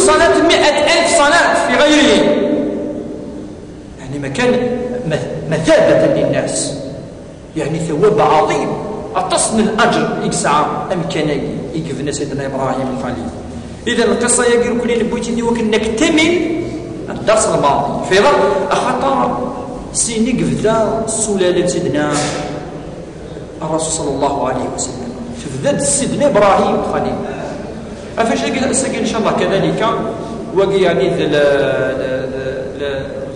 صلاة 100,000 صلاة في غيرهم، يعني مكان مثابة للناس، يعني ثواب عظيم أتصل الأجر إكسعى أمكاني يقفنا سيدنا إبراهيم الخليل. إذا القصة يقول كلين بويتي دي وكن نكتمل الدرس الماضي في أخطر سيني قفدا سلالة سيدنا الرسول صلى الله عليه وسلم تفدد سيدنا إبراهيم الخليل. أفاش ساقي إن شاء الله كذلك وقي يعني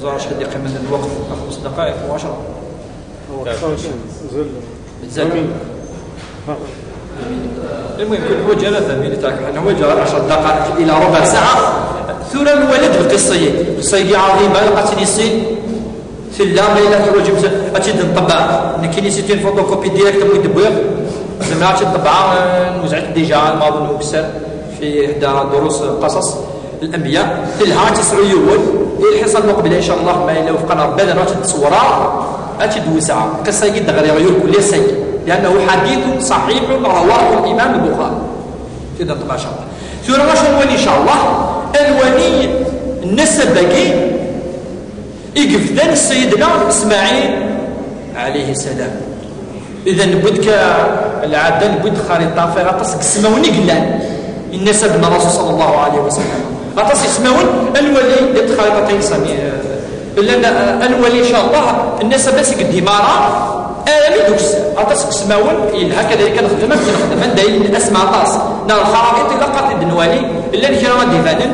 زارش هذه قيمة الوقت 5 دقائق و10 المهم كل هو جلسة من تاعك أنه هو جرى 10 دقائق إلى ربع ساعة ثورة الولد القصية قصية عظيمة لقاتني الصين في اللام ليلة الرجل أتيد نطبع نكيني سيتين فوتوكوبي ديريكت بويد بويغ زعما أتيد نطبعها نوزعت ديجا الماضي نوكسر في إحدى دروس قصص الأنبياء تلها 9 يول الحصة المقبلة إن شاء الله ما إلا وفقنا ربنا أتيد تصورها أتيد وسعة قصة جدا غير غير كل سيء لأنه حديث صحيح رواه الإمام البخاري كذا طبعا إن شاء الله ثم واش الولي إن شاء الله الولي النسب بكي يقفدن سيدنا إسماعيل عليه السلام. إذا نبدك العادة نبد خريطة فيها قصك سماوني قلان النسب من الرسول صلى الله عليه وسلم قص يسمون الولي لتخريطتين سمية لأن الولي إن شاء الله النسب بس قديمارا آمي دوكس أطاس كسماون إلها كذلك نخدم دايل الأسماء طاس نار الخرائط إلا قاتل النوالي إلا الكرامة ديفانا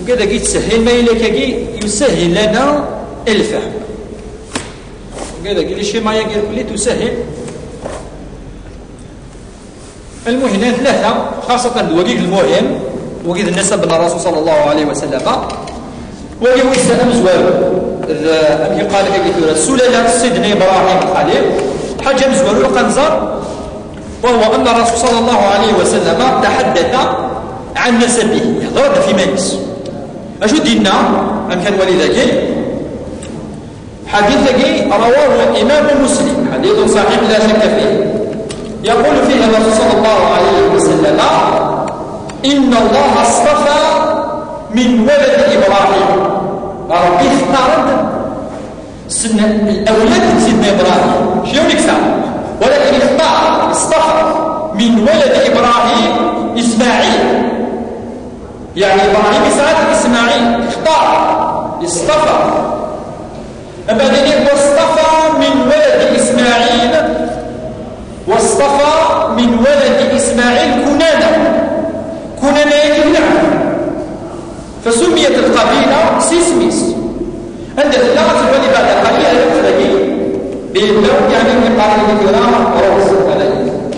وكذا كي تسهل ما إلا كي يسهل لنا الفهم وكذا كي شي ما يقول لي تسهل المهم ثلاثة خاصة الوقيق المهم وقيد النسب من الرسول صلى الله عليه وسلم وقيد ويسأل مزوار أمي قال كي سلالة سيدنا إبراهيم الخليل حاجة مزوار القنزر وهو أن الرسول صلى الله عليه وسلم تحدث عن نسبه ضرب في مجلس أشو دينا أم كان ولذلك حديث رواه الإمام مسلم حديث صحيح لا شك فيه يقول فيه الرسول صلى الله عليه وسلم إن الله اصطفى من ولد إبراهيم ربي اختار الأولاد سيدنا إبراهيم شنو نكسر ولكن اختار اصطفى من ولد إبراهيم إسماعيل يعني إبراهيم إسماعيل اختار اصطفى بعدين واصطفى من ولد إسماعيل واصطفى من ولد إسماعيل كنانة يجمعها فسميت القبيلة سيسميس عند اللغة الولي بعد قليل يفرقي باللون يعني من قبيلة الكرام روز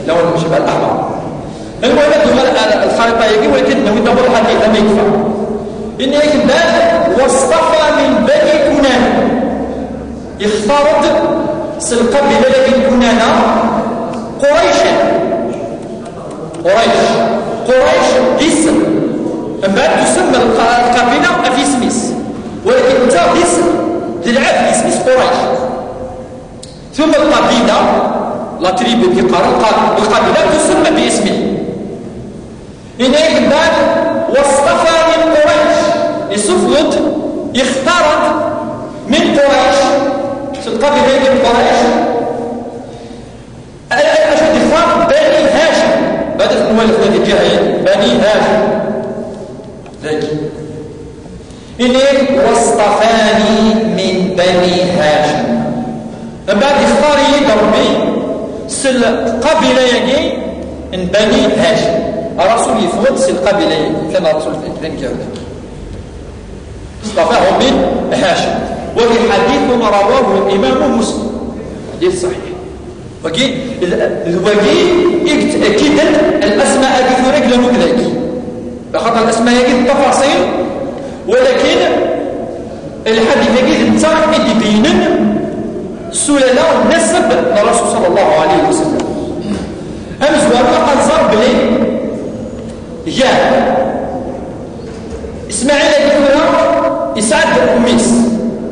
لون المشبه الأحمر الولد الخريطة يجي ولكن لو يدور حديث ما يكفى إن يكبر واصطفى من بني كنانة اختارت القبيلة التي كنانة قريش اسم من بعد تسمى القبيلة في اسميس ولكن انت اسم تلعب في اسميس قريش ثم القبيلة لا تريد القبيلة تسمى باسمه إنه بعد واصطفى من قريش يصفلت اختارت من قريش القبيلة من قريش أشد الفرق بني هاشم بعد المؤلف الذي جاء بني هاشم ذلك إنه واصطفاني من بني هاشم بعد اختار ربي سل قبيلة يجي من بني هاشم الرسول يفوت سل قبيلة يجي كان الرسول في ذلك اصطفاه من هاشم وفي حديث رواه الإمام مسلم حديث صحيح وكي أكيد الأسماء بثورك لمكذلك فخطأ الأسماء يجد تفاصيل ولكن الحديث يجد انتاك يبينن سلالة نسب للرسول صلى الله عليه وسلم أمزوار أنظر بلي إسماعيل يقول يسعد ميس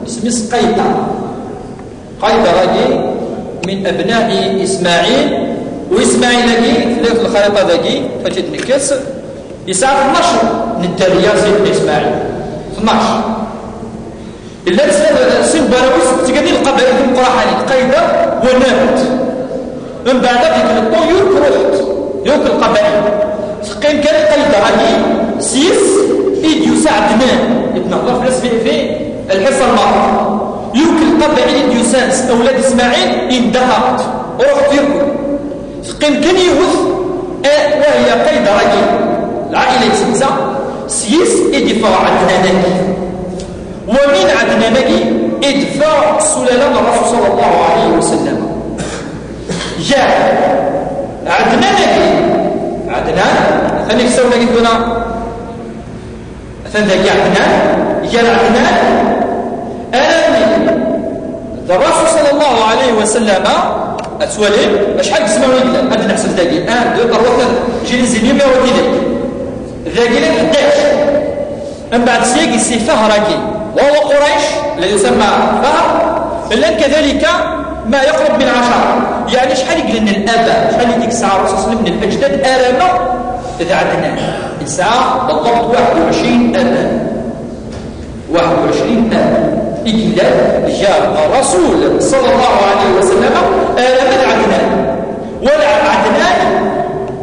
اسميس قيدر. قيدر راجي من أبناء إسماعيل، وإسماعيل راجي في الخريطة ذاكي فاتت نكس يسعد 12 من الدريات سيدنا إسماعيل 12. إلا سن براويس تقدر القبائل المقرحانين قيدر ونابت. من بعد ذلك الطيور كروحت يوك القبائل قيم كان قيدر راجي سيس إيد يساعدنا ابن الله في الحصة الماضية يمكن القبائل يسانس أولاد إسماعيل اندهرت ورحت يركض قيم كان يوث وهي قيد راجل العائلة سمزة سيس إدفاع عدنانك، ومن عدنانك إدفاع سلالة الرسول صلى الله عليه وسلم. جاء عدنانك عدنان خليك سونا قلنا ذاك عدنان جاء عدنان الرسول صلى الله عليه وسلم أتولي شحال قسمه ويقلا هذا نحسب ذاكي 1 2 3 جيل زينيم يا وكيلي ذاكي لك 11 من بعد سياقي سي فهركي وهو قريش الذي يسمى فهر، إلا كذلك ما يقرب من 10. يعني شحال يقول لنا الآباء شحال يديك الساعة الرسول صلى الله عليه وسلم من الأجداد آرامة إذا عدنان الساعة بالضبط 21 آباء 21 آباء إجلال جاء الرسول صلى الله عليه وسلم آلام عدنان. عدنان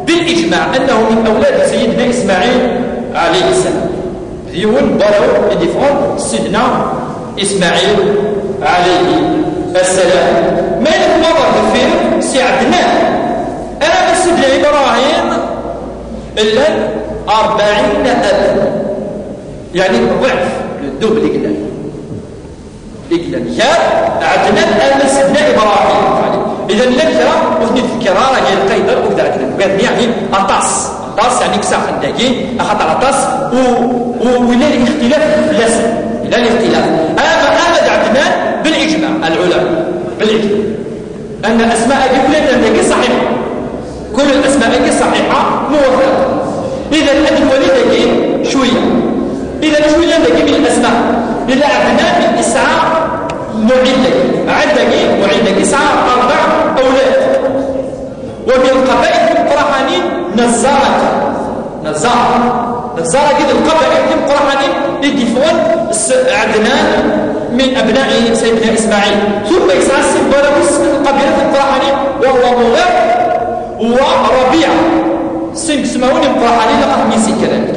بالإجماع أنه من أولاد سيدنا إسماعيل عليه السلام. ديون برو يدفعون سيدنا إسماعيل عليه السلام. ما يتمرر في سي عدنان آلام سيدنا إبراهيم إلا 40 أبا، يعني ضعف الدوبل إجلال جاء عدنان آل سيدنا إبراهيم. إذا الذكرى وثني الذكرى راهي القيدر وكذا عدنان يعني أطاس يعني كسا خنداكي أخطر أطاس ولا الاختلاف في الاسم لا الاختلاف. أما عدنان بالإجماع العلماء بالإجماع أن أسماء كلها صحيحة، كل الأسماء صحيحة موافقة. إذا الوليد شوية إذا شوية من الأسماء إذا عدنان إسعى معدك إسعى 4 أولاد، ومن القبائل المقرحانين نزارة كده القبائل المقرحانين يدفعون عدنان من أبناء سيدنا إسماعيل، ثم إسعى السنبلاوس من القبيلة المقرحانين وهو مغير وربيعة سمعون المقرحانين لقد ميسي كذلك.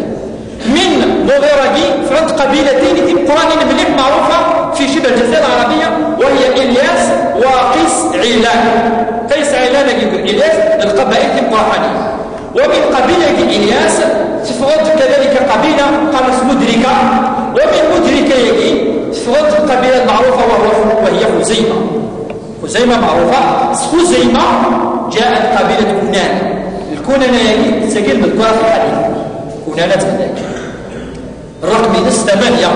من مغيرجي فعند قبيلتين مقرانين مليح معروفة في شبه الجزيرة العربية، وهي إلياس وقيس علان. قيس علان يقول إلياس القبائل المقرانين. ومن قبيلة إلياس تفرد كذلك قبيلة قامت مدركة، ومن مدركة يجي تفرد القبيلة المعروفة وهي خزيمة معروفة. خزيمة جاءت قبيلة كنان. الكنان يجي تسجل بالكرة في الحديث كنانة ذلك الرقم 8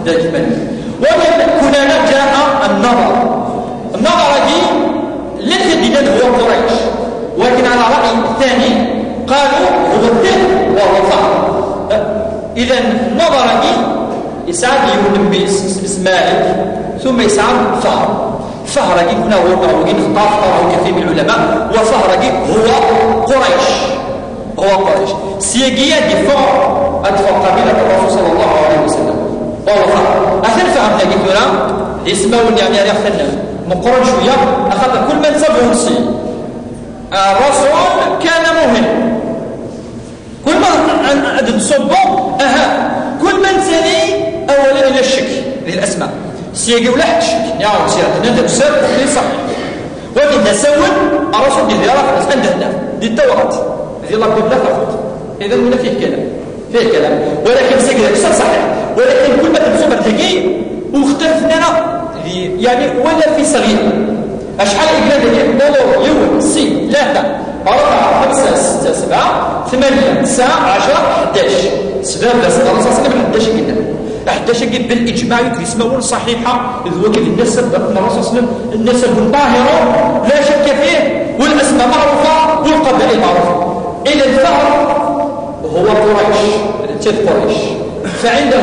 ذلك المني. ومن كنانة جاء النظر دي لن هو قريش، ولكن على رأي الثاني قالوا هو الثاني وهو فهر. إذا النظر دي يسعد يكون باسم مالك ثم يسعد فهر دي هنا هو اختاره كثير من العلماء، وفهر دي هو قريش سياقية دفاع قبيلة الرسول صلى الله عليه وسلم وهو فهر. أثر فهمنا قلت لنا اسمه يعني أخذنا مقرن شوية أخذ كل من سبه نصي الرسول كان مهم، كل من نصبه كل من ثاني أولا إلى الشك للأسماء سياقي ولا حد الشك يعني سيادة ندب سر في صحيح. ولكن نسول الرسول دي رفض عندنا دي التوراة دي الله قد لفظت. إذا هنا فيه كلام ولكن سيقدر صحيح. ولكن كل ما تنسوب التقي واختلفنا يعني ولا في صغير أشحال إقلال دولار يوم سي 3 4 5 6 7 8 9 10 11 سباب لا صدر صلى الله عليه وسلم 11 قلنا 11 قل بالإجماع يسمون صحيحة إذ وكل النسب الرسول صلى الله عليه وسلم النسب طاهرة لا شك فيه، والأسماء معروفة والقبائل معروفة. إلى الفهر هو قريش فعنده